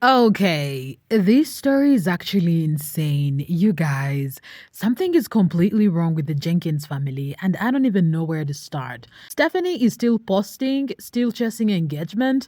Okay, this story is actually insane. You guys, something is completely wrong with the Jenkins family, and I don't even know where to start. Stephanie is still posting, still chasing engagement,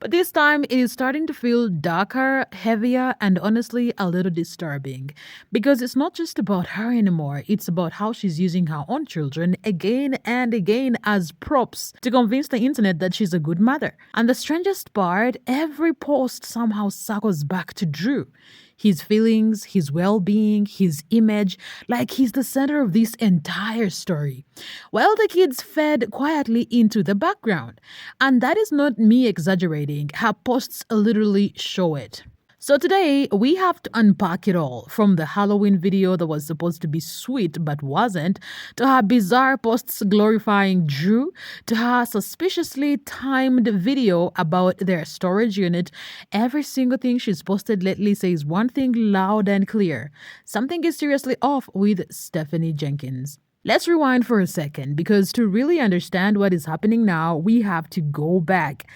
but this time it is starting to feel darker, heavier, and honestly a little disturbing. Because it's not just about her anymore, it's about how she's using her own children again and again as props to convince the internet that she's a good mother. And the strangest part, every post somehow circles back to Drew. His feelings, his well being, his image, like he's the center of this entire story. While the kids fed quietly into the background. And that is not me exaggerating, her posts literally show it. So today we have to unpack it all from the Halloween video that was supposed to be sweet but wasn't, to her bizarre posts glorifying Drew, to her suspiciously timed video about their storage unit. Every single thing she's posted lately says one thing loud and clear. Something is seriously off with Stephanie Jenkins. Let's rewind for a second because to really understand what is happening now, we have to go back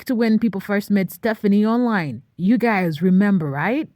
to when people first met Stephanie online. You guys remember, right?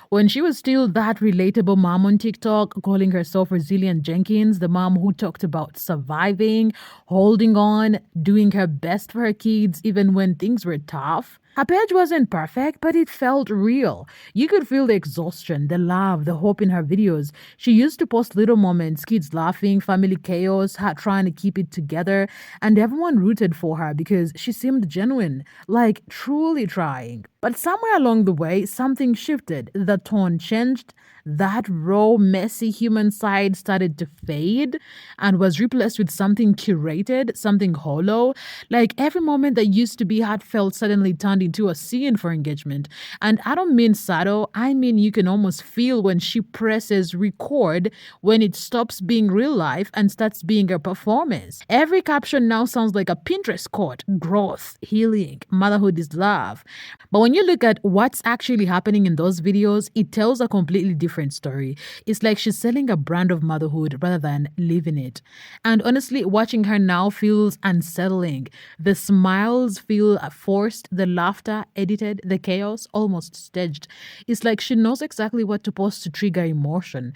When she was still that relatable mom on TikTok, calling herself Resilient Jenkins, the mom who talked about surviving, holding on, doing her best for her kids even when things were tough. Her page wasn't perfect, but it felt real. You could feel the exhaustion, the love, the hope in her videos. She used to post little moments, kids laughing, family chaos, her trying to keep it together, and everyone rooted for her because she seemed genuine, like truly trying. But somewhere along the way, something shifted. The tone changed. That raw, messy human side started to fade and was replaced with something curated, something hollow. Like every moment that used to be heartfelt suddenly turned into a scene for engagement. And I don't mean subtle, I mean you can almost feel when she presses record, when it stops being real life and starts being a performance. Every caption now sounds like a Pinterest quote: growth, healing, motherhood is love. But when you look at what's actually happening in those videos, it tells a completely different story. It's like she's selling a brand of motherhood rather than living it. And honestly, watching her now feels unsettling. The smiles feel forced, the laughter edited, the chaos almost staged. It's like she knows exactly what to post to trigger emotion,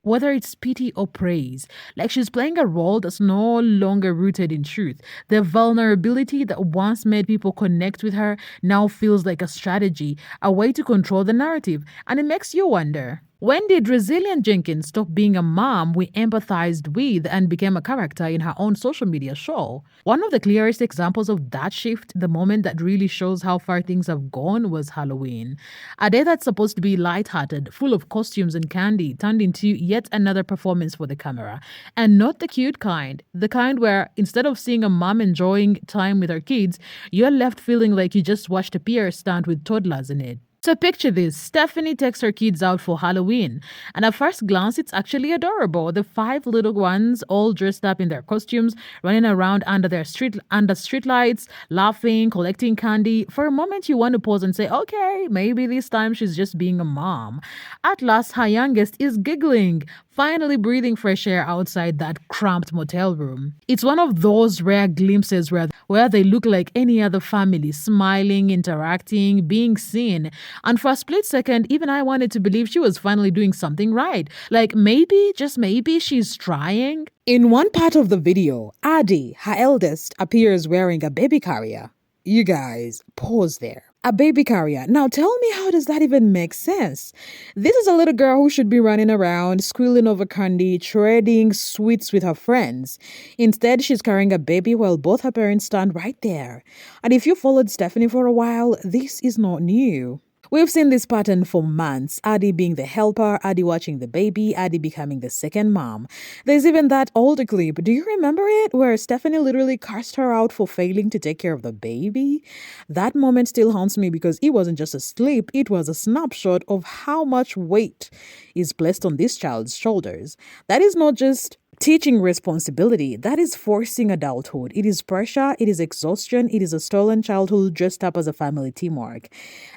whether it's pity or praise. Like she's playing a role that's no longer rooted in truth. The vulnerability that once made people connect with her now feels like a strategy, a way to control the narrative. And it makes you wonder, when did Resilient Jenkins stop being a mom we empathized with and became a character in her own social media show? One of the clearest examples of that shift, the moment that really shows how far things have gone, was Halloween. A day that's supposed to be lighthearted, full of costumes and candy, turned into yet another performance for the camera. And not the cute kind, the kind where instead of seeing a mom enjoying time with her kids, you're left feeling like you just watched a PR stunt with toddlers in it. So picture this. Stephanie takes her kids out for Halloween. And at first glance, it's actually adorable. The five little ones all dressed up in their costumes, running around under street lights, laughing, collecting candy. For a moment you want to pause and say, okay, maybe this time she's just being a mom. At last, her youngest is giggling, finally breathing fresh air outside that cramped motel room. It's one of those rare glimpses where they look like any other family, smiling, interacting, being seen. And for a split second, even I wanted to believe she was finally doing something right. Like maybe, just maybe, she's trying. In one part of the video, Addie, her eldest, appears wearing a baby carrier. You guys, pause there. A baby carrier. Now tell me, how does that even make sense? This is a little girl who should be running around, squealing over candy, trading sweets with her friends. Instead, she's carrying a baby while both her parents stand right there. And if you followed Stephanie for a while, this is not new. We've seen this pattern for months. Addie being the helper, Addie watching the baby, Addie becoming the second mom. There's even that older clip. Do you remember it? Where Stephanie literally cursed her out for failing to take care of the baby? That moment still haunts me because it wasn't just a slip, it was a snapshot of how much weight is placed on this child's shoulders. That is not just teaching responsibility, that is forcing adulthood. It is pressure, it is exhaustion, it is a stolen childhood dressed up as a family teamwork.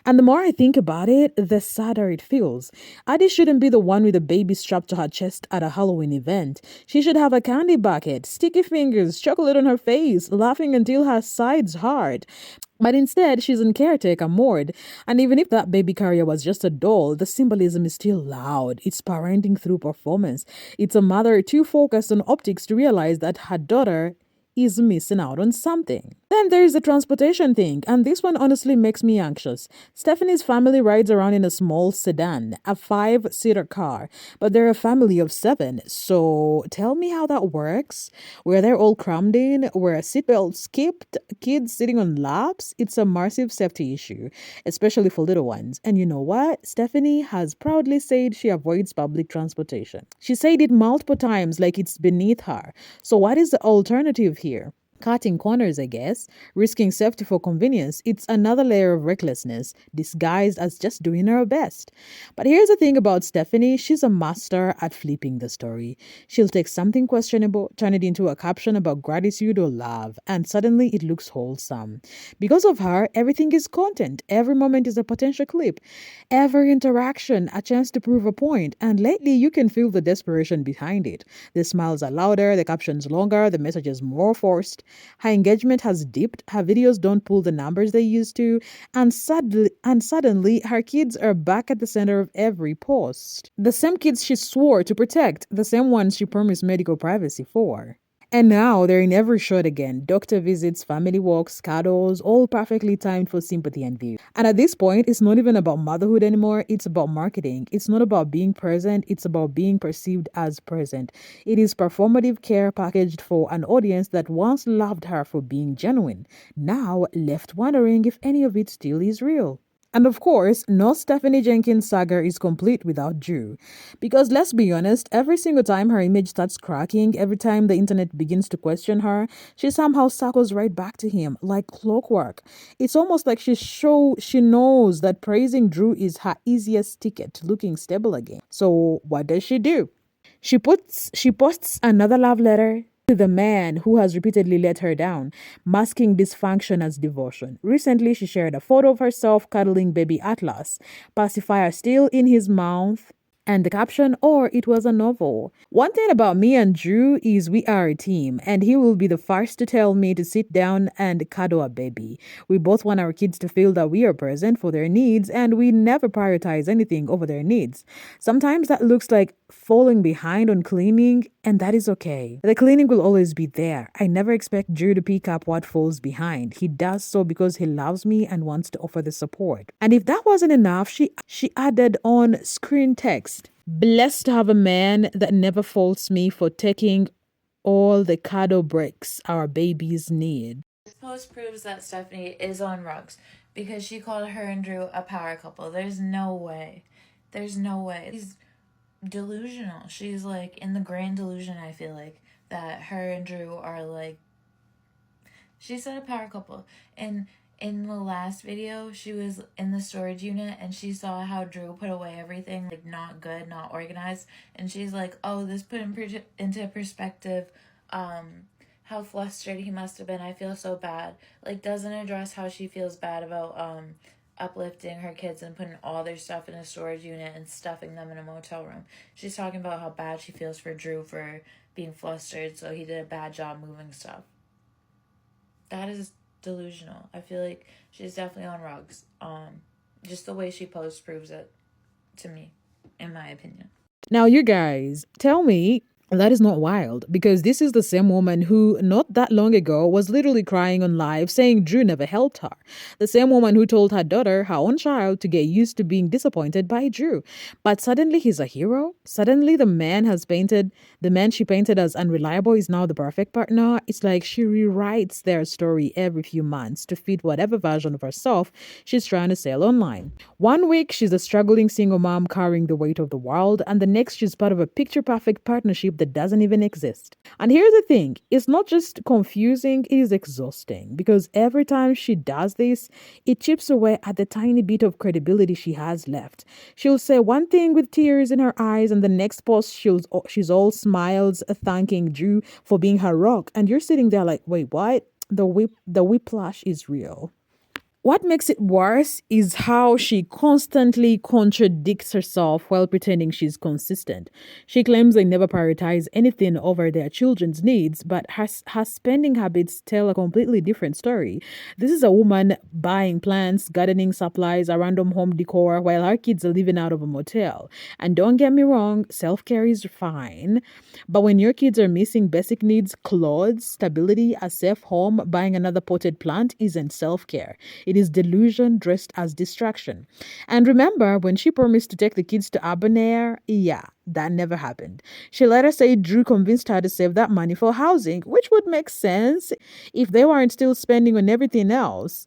And the more I think about it, the sadder it feels. Addie shouldn't be the one with a baby strapped to her chest at a Halloween event. She should have a candy bucket, sticky fingers, chocolate on her face, laughing until her sides hurt. But instead, she's in caretaker mode. And even if that baby carrier was just a doll, the symbolism is still loud. It's parenting through performance. It's a mother too focused on optics to realize that her daughter is missing out on something. Then there is the transportation thing, and this one honestly makes me anxious. Stephanie's family rides around in a small sedan, a five-seater car, but they're a family of seven. So tell me how that works. Were they all crammed in? Were seatbelts skipped? Kids sitting on laps? It's a massive safety issue, especially for little ones. And you know what? Stephanie has proudly said she avoids public transportation. She said it multiple times like it's beneath her. So what is the alternative here? Cutting corners, I guess, risking safety for convenience. It's another layer of recklessness, disguised as just doing her best. But here's the thing about Stephanie, she's a master at flipping the story. She'll take something questionable, turn it into a caption about gratitude or love, and suddenly it looks wholesome. Because of her, everything is content. Every moment is a potential clip. Every interaction, a chance to prove a point. And lately, you can feel the desperation behind it. The smiles are louder, the captions longer, the messages more forced. Her engagement has dipped, her videos don't pull the numbers they used to, and suddenly her kids are back at the center of every post. The same kids she swore to protect, the same ones she promised medical privacy for. And now they're in every shot again. Doctor visits, family walks, cuddles, all perfectly timed for sympathy and view. And at this point, it's not even about motherhood anymore. It's about marketing. It's not about being present. It's about being perceived as present. It is performative care packaged for an audience that once loved her for being genuine, now left wondering if any of it still is real. And of course, no Stephanie Jenkins saga is complete without Drew. Because let's be honest, every single time her image starts cracking, every time the internet begins to question her, she somehow circles right back to him like clockwork. It's almost like she knows that praising Drew is her easiest ticket to looking stable again. So what does she do? She posts another love letter to the man who has repeatedly let her down, masking dysfunction as devotion. Recently, she shared a photo of herself cuddling baby Atlas, pacifier still in his mouth, and the caption, or it was a novel. One thing about me and Drew is we are a team, and he will be the first to tell me to sit down and cuddle a baby. We both want our kids to feel that we are present for their needs, and we never prioritize anything over their needs. Sometimes that looks like falling behind on cleaning, and that is okay. The cleaning will always be there. I never expect Drew to pick up what falls behind. He does so because he loves me and wants to offer the support. And if that wasn't enough, she added on screen text. Blessed to have a man that never faults me for taking all the cuddle breaks our babies need. This post proves that Stephanie is on rugs because she called her and Drew a power couple. There's no way. There's no way. She's delusional. She's like in the grand delusion, I feel like, that her and Drew are like, she said a power couple. And in the last video, she was in the storage unit and she saw how Drew put away everything, like not good, not organized. And she's like, oh, this put into perspective how flustered he must have been. I feel so bad. Like, doesn't address how she feels bad about uplifting her kids and putting all their stuff in a storage unit and stuffing them in a motel room. She's talking about how bad she feels for Drew for being flustered, so he did a bad job moving stuff. That is delusional. I feel like she's definitely on rugs. Just the way she posts proves it to me, in my opinion. Now, you guys, tell me that is not wild because this is the same woman who, not that long ago, was literally crying on live saying Drew never helped her. The same woman who told her daughter, her own child, to get used to being disappointed by Drew. But suddenly he's a hero. Suddenly the man she painted as unreliable is now the perfect partner. It's like she rewrites their story every few months to fit whatever version of herself she's trying to sell online. One week, she's a struggling single mom carrying the weight of the world, and the next, she's part of a picture perfect partnership that doesn't even exist. And here's the thing, it's not just confusing, it is exhausting because every time she does this, it chips away at the tiny bit of credibility she has left. She'll say one thing with tears in her eyes, and the next post, she's all smiles, thanking Drew for being her rock. And you're sitting there like, wait, what? The whiplash is real. What makes it worse is how she constantly contradicts herself while pretending she's consistent. She claims they never prioritize anything over their children's needs, but her spending habits tell a completely different story. This is a woman buying plants, gardening supplies, a random home decor while her kids are living out of a motel. And don't get me wrong, self care is fine. But when your kids are missing basic needs, clothes, stability, a safe home, buying another potted plant isn't self care. It is delusion dressed as distraction. And remember, when she promised to take the kids to urban air, yeah, that never happened. She later said Drew convinced her to save that money for housing, which would make sense if they weren't still spending on everything else.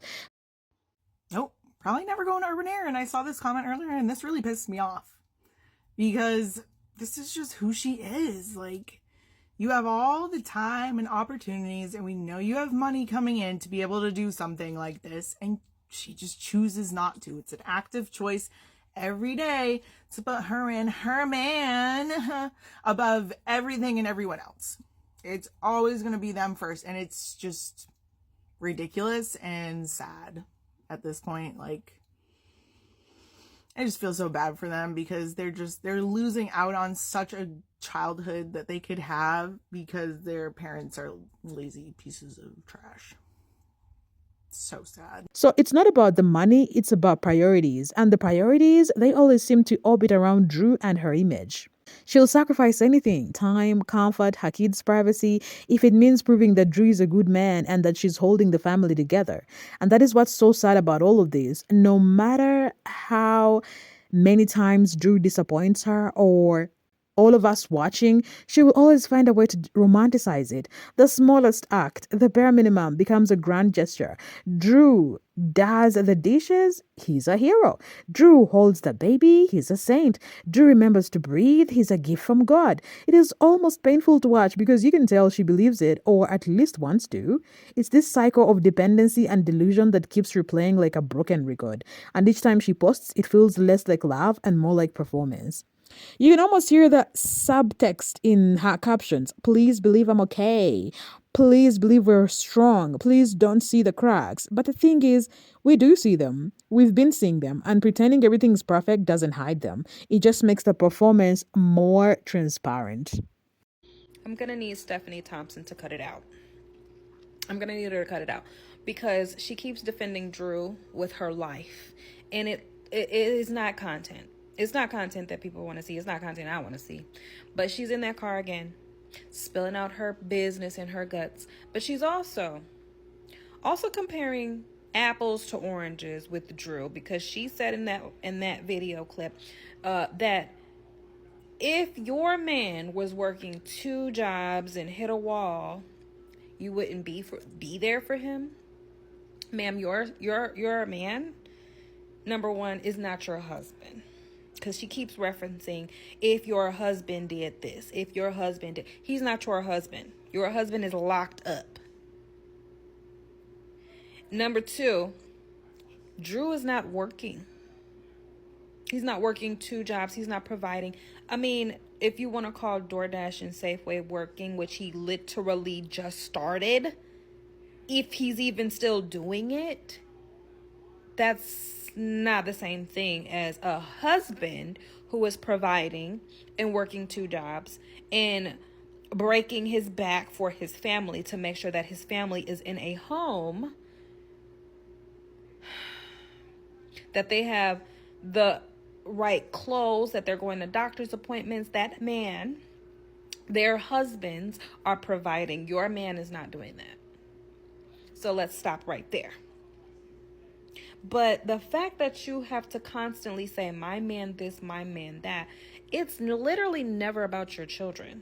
Nope, probably never going to urban air. And I saw this comment earlier, and this really pissed me off because this is just who she is. Like, you have all the time and opportunities, and we know you have money coming in to be able to do something like this, and she just chooses not to. It's an active choice every day to put her and her man above everything and everyone else. It's always going to be them first, and it's just ridiculous and sad at this point. Like, I just feel so bad for them because they're losing out on such a childhood that they could have because their parents are lazy pieces of trash. So sad. So it's not about the money, it's about priorities. And the priorities, they always seem to orbit around Drew and her image. She'll sacrifice anything time, comfort, her kids' privacy if it means proving that Drew is a good man and that she's holding the family together. And that is what's so sad about all of this. No matter how many times Drew disappoints her or all of us watching, she will always find a way to romanticize it. The smallest act, the bare minimum, becomes a grand gesture. Drew does the dishes, he's a hero. Drew holds the baby, he's a saint. Drew remembers to breathe, he's a gift from God. It is almost painful to watch because you can tell she believes it, or at least wants to. It's this cycle of dependency and delusion that keeps replaying like a broken record. And each time she posts, it feels less like love and more like performance. You can almost hear the subtext in her captions. Please believe I'm okay. Please believe we're strong. Please don't see the cracks. But the thing is, we do see them. We've been seeing them, and pretending everything's perfect doesn't hide them. It just makes the performance more transparent. I'm gonna need Stephanie Thompson to cut it out. I'm gonna need her to cut it out because she keeps defending Drew with her life, and it is not content. It's not content that people want to see. It's not content I want to see. But she's in that car again, spilling out her business and her guts. But she's also comparing apples to oranges with Drew because she said in that video clip that if your man was working 2 jobs and hit a wall, you wouldn't be there for him. Ma'am, your man, number one, is not your husband. Because she keeps referencing, if your husband did this, if your husband did. He's not your husband. Your husband is locked up. Number two, Drew is not working. He's not working 2 jobs. He's not providing. I mean, if you want to call DoorDash and Safeway working, which he literally just started, if he's even still doing it, that's not the same thing as a husband who is providing and working 2 jobs and breaking his back for his family to make sure that his family is in a home, that they have the right clothes, that they're going to doctor's appointments. That man, their husbands are providing. Your man is not doing that. So let's stop right there. But the fact that you have to constantly say, my man this, my man that, it's literally never about your children.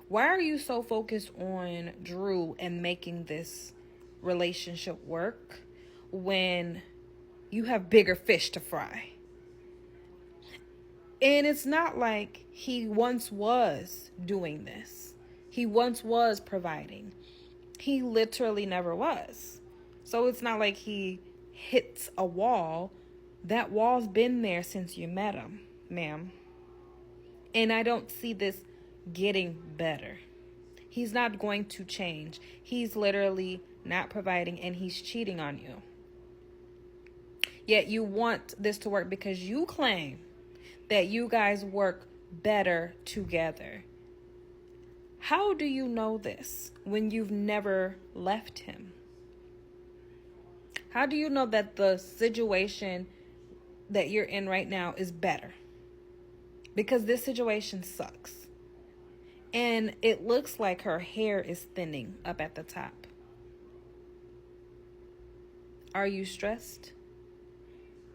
Why are you so focused on Drew and making this relationship work when you have bigger fish to fry? And it's not like he once was doing this. He once was providing. He literally never was. So it's not like he hits a wall. That wall's been there since you met him, ma'am. And I don't see this getting better. He's not going to change. He's literally not providing, and he's cheating on you. Yet you want this to work because you claim that you guys work better together. How do you know this when you've never left him? How do you know that the situation that you're in right now is better? Because this situation sucks. And it looks like her hair is thinning up at the top. Are you stressed?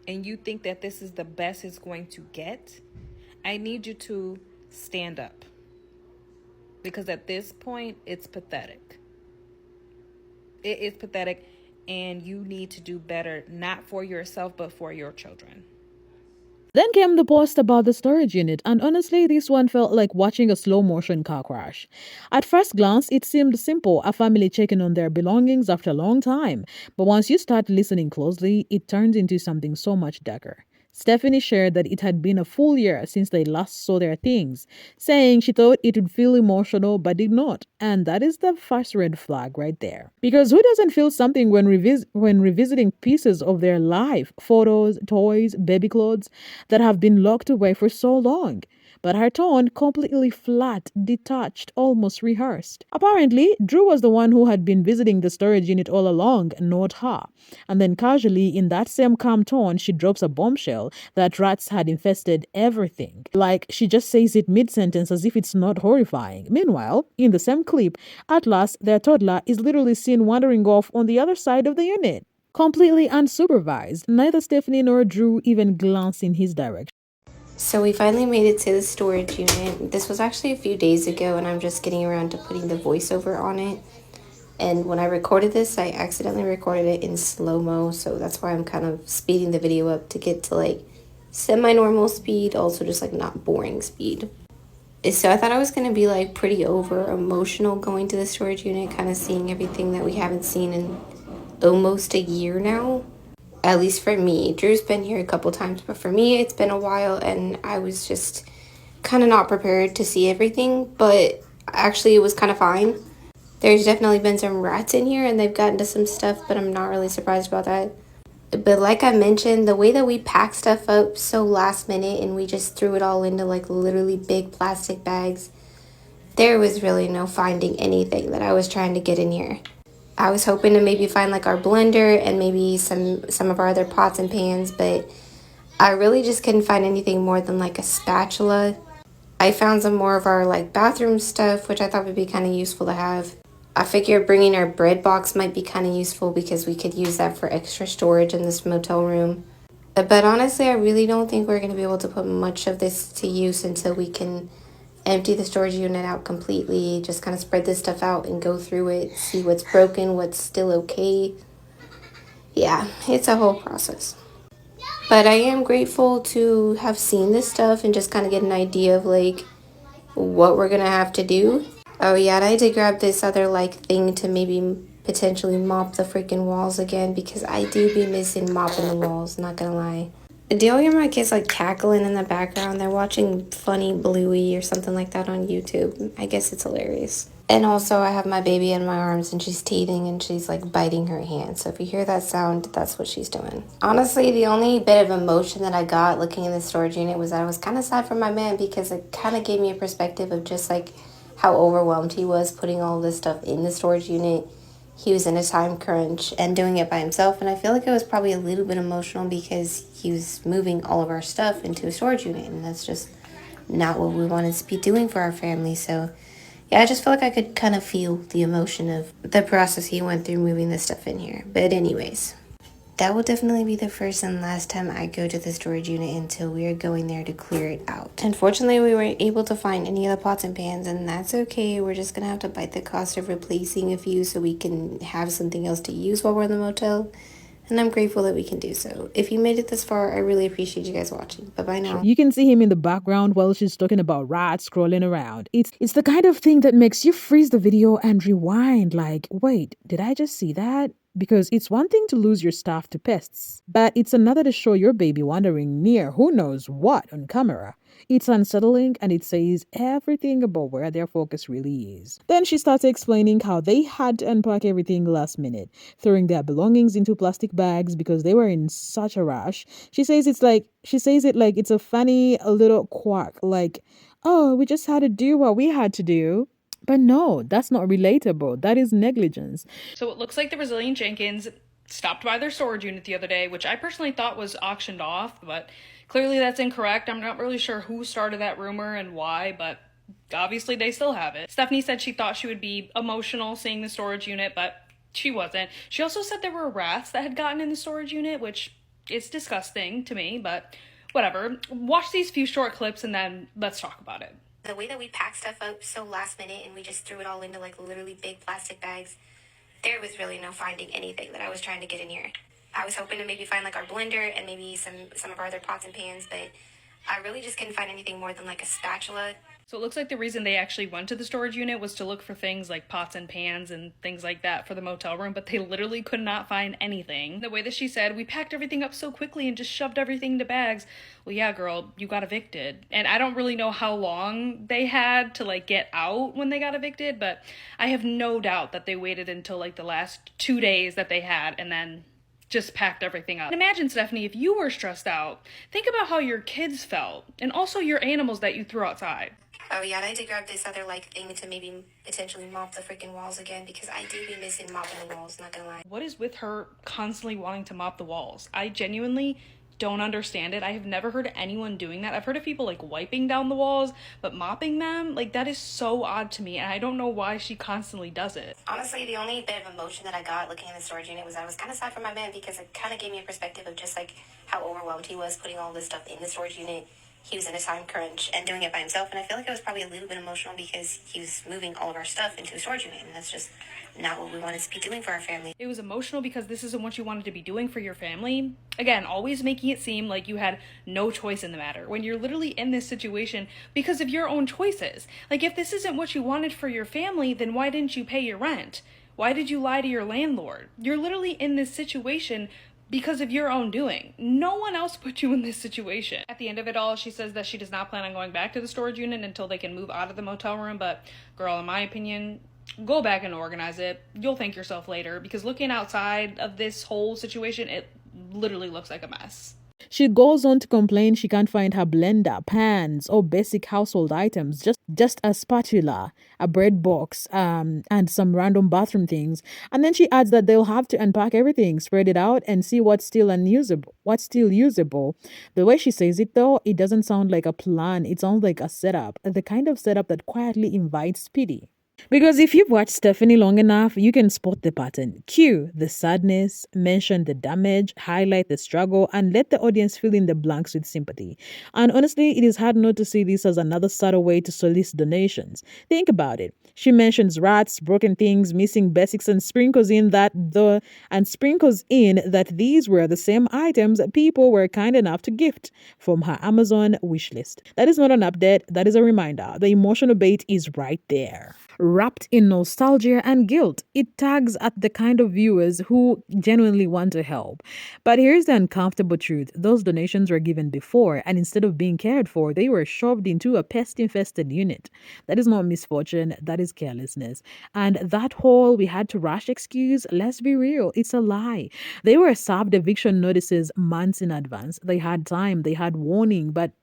And you think that this is the best it's going to get? I need you to stand up. Because at this point, it's pathetic. It is pathetic, and you need to do better, not for yourself, but for your children. Then came the post about the storage unit, and honestly, this one felt like watching a slow motion car crash. At first glance, it seemed simple, a family checking on their belongings after a long time. But once you start listening closely, it turns into something so much darker. Stephanie shared that it had been a full year since they last saw their things, saying she thought it would feel emotional but did not. And that is the first red flag right there. Because who doesn't feel something when revisiting pieces of their life, photos, toys, baby clothes that have been locked away for so long? But her tone completely flat, detached, almost rehearsed. Apparently, Drew was the one who had been visiting the storage unit all along, not her. And then casually, in that same calm tone, she drops a bombshell that rats had infested everything. Like, she just says it mid-sentence as if it's not horrifying. Meanwhile, in the same clip, at last, their toddler is literally seen wandering off on the other side of the unit. Completely unsupervised. Neither Stephanie nor Drew even glance in his direction. So we finally made it to the storage unit. This was actually a few days ago, and I'm just getting around to putting the voiceover on it. And when I recorded this, I accidentally recorded it in slow-mo, so that's why I'm kind of speeding the video up to get to like semi-normal speed, also just like not boring speed. So I thought I was going to be like pretty over emotional going to the storage unit, kind of seeing everything that we haven't seen in almost a year now. At least for me. Drew's been here a couple times, but for me, it's been a while, and I was just kind of not prepared to see everything, but actually it was kind of fine. There's definitely been some rats in here, and they've gotten to some stuff, but I'm not really surprised about that. But like I mentioned, the way that we packed stuff up so last minute, and we just threw it all into like literally big plastic bags, there was really no finding anything that I was trying to get in here. I was hoping to maybe find like our blender and maybe some of our other pots and pans, but I really just couldn't find anything more than like a spatula. I found some more of our like bathroom stuff, which I thought would be kind of useful to have. I figured bringing our bread box might be kind of useful because we could use that for extra storage in this motel room. But honestly, I really don't think we're going to be able to put much of this to use until we can empty the storage unit out completely, just kind of spread this stuff out and go through it, see what's broken, what's still okay. Yeah, it's a whole process. But I am grateful to have seen this stuff and just kind of get an idea of like what we're gonna have to do. Oh yeah, and I did grab this other like thing to maybe potentially mop the freaking walls again, because I do be missing mopping the walls, not gonna lie. Do y'all hear my kids like cackling in the background? They're watching Funny Bluey or something like that on YouTube. I guess it's hilarious. And also I have my baby in my arms and she's teething and she's like biting her hand. So if you hear that sound, that's what she's doing. Honestly, the only bit of emotion that I got looking in the storage unit was that I was kind of sad for my man, because it kind of gave me a perspective of just like how overwhelmed he was putting all this stuff in the storage unit. He was in a time crunch and doing it by himself, and I feel like it was probably a little bit emotional because he was moving all of our stuff into a storage unit, and that's just not what we wanted to be doing for our family. So yeah, I just feel like I could kind of feel the emotion of the process he went through moving this stuff in here. But anyways, that will definitely be the first and last time I go to the storage unit until we are going there to clear it out. Unfortunately, we weren't able to find any of the pots and pans, and that's okay. We're just going to have to bite the cost of replacing a few so we can have something else to use while we're in the motel. And I'm grateful that we can do so. If you made it this far, I really appreciate you guys watching. Bye-bye now. You can see him in the background while she's talking about rats scrolling around. It's the kind of thing that makes you freeze the video and rewind like, wait, did I just see that? Because it's one thing to lose your stuff to pests, but it's another to show your baby wandering near who knows what on camera. It's unsettling and it says everything about where their focus really is. Then she starts explaining how they had to unpack everything last minute, throwing their belongings into plastic bags because they were in such a rush. She says it like it's a funny little quirk, like, oh, we just had to do what we had to do. But no, that's not relatable. That is negligence. So it looks like the Resilient Jenkins stopped by their storage unit the other day, which I personally thought was auctioned off, but clearly that's incorrect. I'm not really sure who started that rumor and why, but obviously they still have it. Stephanie said she thought she would be emotional seeing the storage unit, but she wasn't. She also said there were rats that had gotten in the storage unit, which is disgusting to me, but whatever. Watch these few short clips and then let's talk about it. The way that we packed stuff up so last minute and we just threw it all into like literally big plastic bags, there was really no finding anything that I was trying to get in here. I was hoping to maybe find like our blender and maybe some of our other pots and pans, but I really just couldn't find anything more than like a spatula. So it looks like the reason they actually went to the storage unit was to look for things like pots and pans and things like that for the motel room, but they literally could not find anything. The way that she said, we packed everything up so quickly and just shoved everything into bags. Well, yeah, girl, you got evicted. And I don't really know how long they had to like get out when they got evicted, but I have no doubt that they waited until like the last 2 days that they had and then just packed everything up. And imagine, Stephanie, if you were stressed out, think about how your kids felt and also your animals that you threw outside. Oh yeah, and I had to grab this other like thing to maybe potentially mop the freaking walls again because I do be missing mopping the walls, not gonna lie. What is with her constantly wanting to mop the walls? I genuinely don't understand it. I have never heard anyone doing that. I've heard of people like wiping down the walls, but mopping them, like that is so odd to me, and I don't know why she constantly does it. Honestly, the only bit of emotion that I got looking in the storage unit was I was kind of sad for my man because it kind of gave me a perspective of just like how overwhelmed he was putting all this stuff in the storage unit. He was in a time crunch and doing it by himself, and I feel like I was probably a little bit emotional because he was moving all of our stuff into a storage unit, and that's just not what we wanted to be doing for our family. It was emotional because this isn't what you wanted to be doing for your family. Again, always making it seem like you had no choice in the matter when you're literally in this situation because of your own choices. Like, if this isn't what you wanted for your family, then why didn't you pay your rent? Why did you lie to your landlord? You're literally in this situation because of your own doing. No one else put you in this situation. At the end of it all, she says that she does not plan on going back to the storage unit until they can move out of the motel room. But girl, in my opinion, go back and organize it. You'll thank yourself later because looking outside of this whole situation, it literally looks like a mess. She goes on to complain she can't find her blender, pans, or basic household items, just a spatula, a bread box, and some random bathroom things. And then she adds that they'll have to unpack everything, spread it out, and see what's still unusable, what's still usable. The way she says it though, it doesn't sound like a plan. It sounds like a setup, the kind of setup that quietly invites pity. Because if you've watched Stephanie long enough, you can spot the pattern. Cue the sadness, mention the damage, highlight the struggle, and let the audience fill in the blanks with sympathy. And honestly, it is hard not to see this as another subtle way to solicit donations. Think about it. She mentions rats, broken things, missing basics, and sprinkles in that these were the same items that people were kind enough to gift from her Amazon wish list. That is not an update, that is a reminder. The emotional bait is right there. Wrapped in nostalgia and guilt, it tags at the kind of viewers who genuinely want to help. But here's the uncomfortable truth. Those donations were given before, and instead of being cared for, they were shoved into a pest-infested unit. That is not misfortune, that is carelessness. And that whole "we had to rush" excuse, let's be real, it's a lie. They were served eviction notices months in advance. They had time, they had warning, but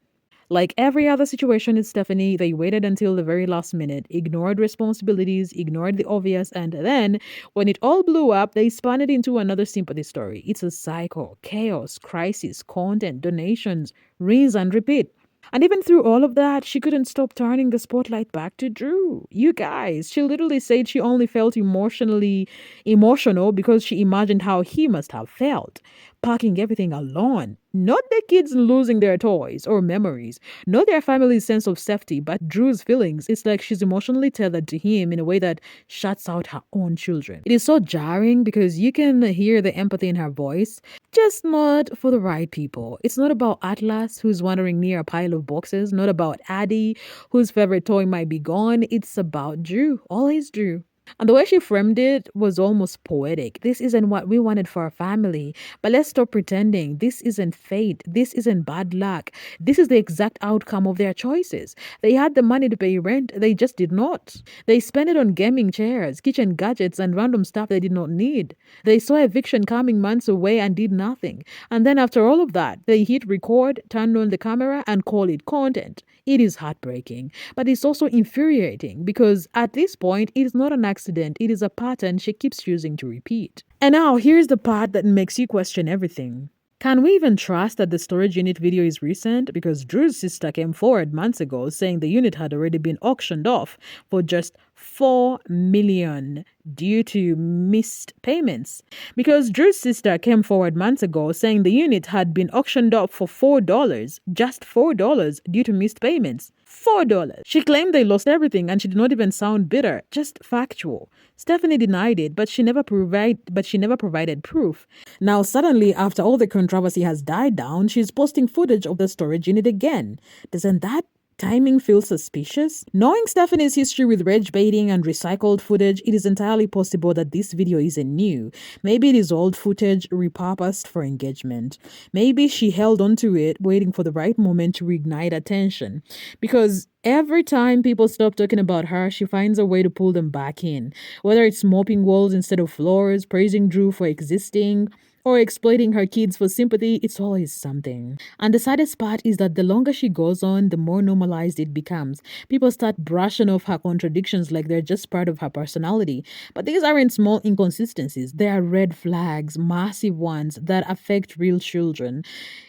like every other situation with Stephanie, they waited until the very last minute, ignored responsibilities, ignored the obvious, and then, when it all blew up, they spun it into another sympathy story. It's a cycle: chaos, crisis, content, donations, rinse and repeat. And even through all of that, she couldn't stop turning the spotlight back to Drew. You guys, she literally said she only felt emotional because she imagined how he must have felt. Packing everything alone. Not the kids losing their toys or memories. Not their family's sense of safety, but Drew's feelings. It's like she's emotionally tethered to him in a way that shuts out her own children. It is so jarring because you can hear the empathy in her voice, just not for the right people. It's not about Atlas, who's wandering near a pile of boxes. Not about Addie, whose favorite toy might be gone. It's about Drew. Always Drew. And the way she framed it was almost poetic. This isn't what we wanted for our family, but let's stop pretending. This isn't fate. This isn't bad luck. This is the exact outcome of their choices. They had the money to pay rent, they just did not. They spent it on gaming chairs, kitchen gadgets, and random stuff they did not need. They saw eviction coming months away and did nothing. And then after all of that, they hit record, turned on the camera, and call it content. It is heartbreaking, but it's also infuriating because at this point, it is not an accident, it is a pattern she keeps choosing to repeat. And now, here's the part that makes you question everything. Can we even trust that the storage unit video is recent? Because Drew's sister came forward months ago saying the unit had already been auctioned off for just $4 million due to missed payments. Because Drew's sister came forward months ago saying the unit had been auctioned off for $4, just $4 due to missed payments. $4. She claimed they lost everything and she did not even sound bitter, just factual. Stephanie denied it, but she never provided proof. Now suddenly, after all the controversy has died down, she's posting footage of the storage unit again. Doesn't that timing feel suspicious? Knowing Stephanie's history with rage baiting and recycled footage, it is entirely possible that this video isn't new. Maybe it is old footage repurposed for engagement. Maybe she held onto it, waiting for the right moment to reignite attention. Because every time people stop talking about her, she finds a way to pull them back in. Whether it's mopping walls instead of floors, praising Drew for existing, or exploiting her kids for sympathy, it's always something. And the saddest part is that the longer she goes on, the more normalized it becomes. People start brushing off her contradictions like they're just part of her personality. But these aren't small inconsistencies. They are red flags, massive ones that affect real children.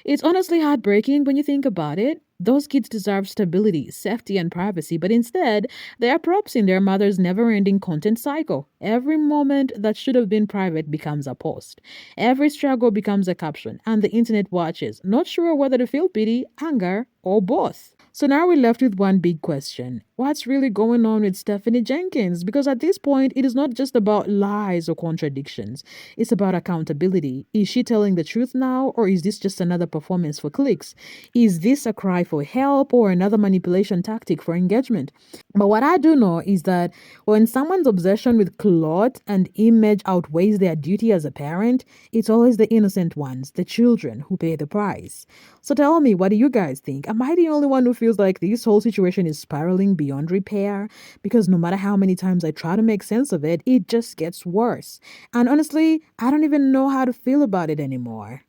It's honestly heartbreaking when you think about it. Those kids deserve stability, safety, and privacy, but instead, they are props in their mother's never-ending content cycle. Every moment that should have been private becomes a post. Every struggle becomes a caption, and the internet watches, not sure whether to feel pity, anger, or both. So now we're left with one big question. What's really going on with Stephanie Jenkins? Because at this point, it is not just about lies or contradictions. It's about accountability. Is she telling the truth now, or is this just another performance for clicks? Is this a cry for help or another manipulation tactic for engagement? But what I do know is that when someone's obsession with clout and image outweighs their duty as a parent, it's always the innocent ones, the children, who pay the price. So tell me, what do you guys think? Am I the only one who feels like this whole situation is spiraling beyond repair? Because no matter how many times I try to make sense of it, it just gets worse. And honestly, I don't even know how to feel about it anymore.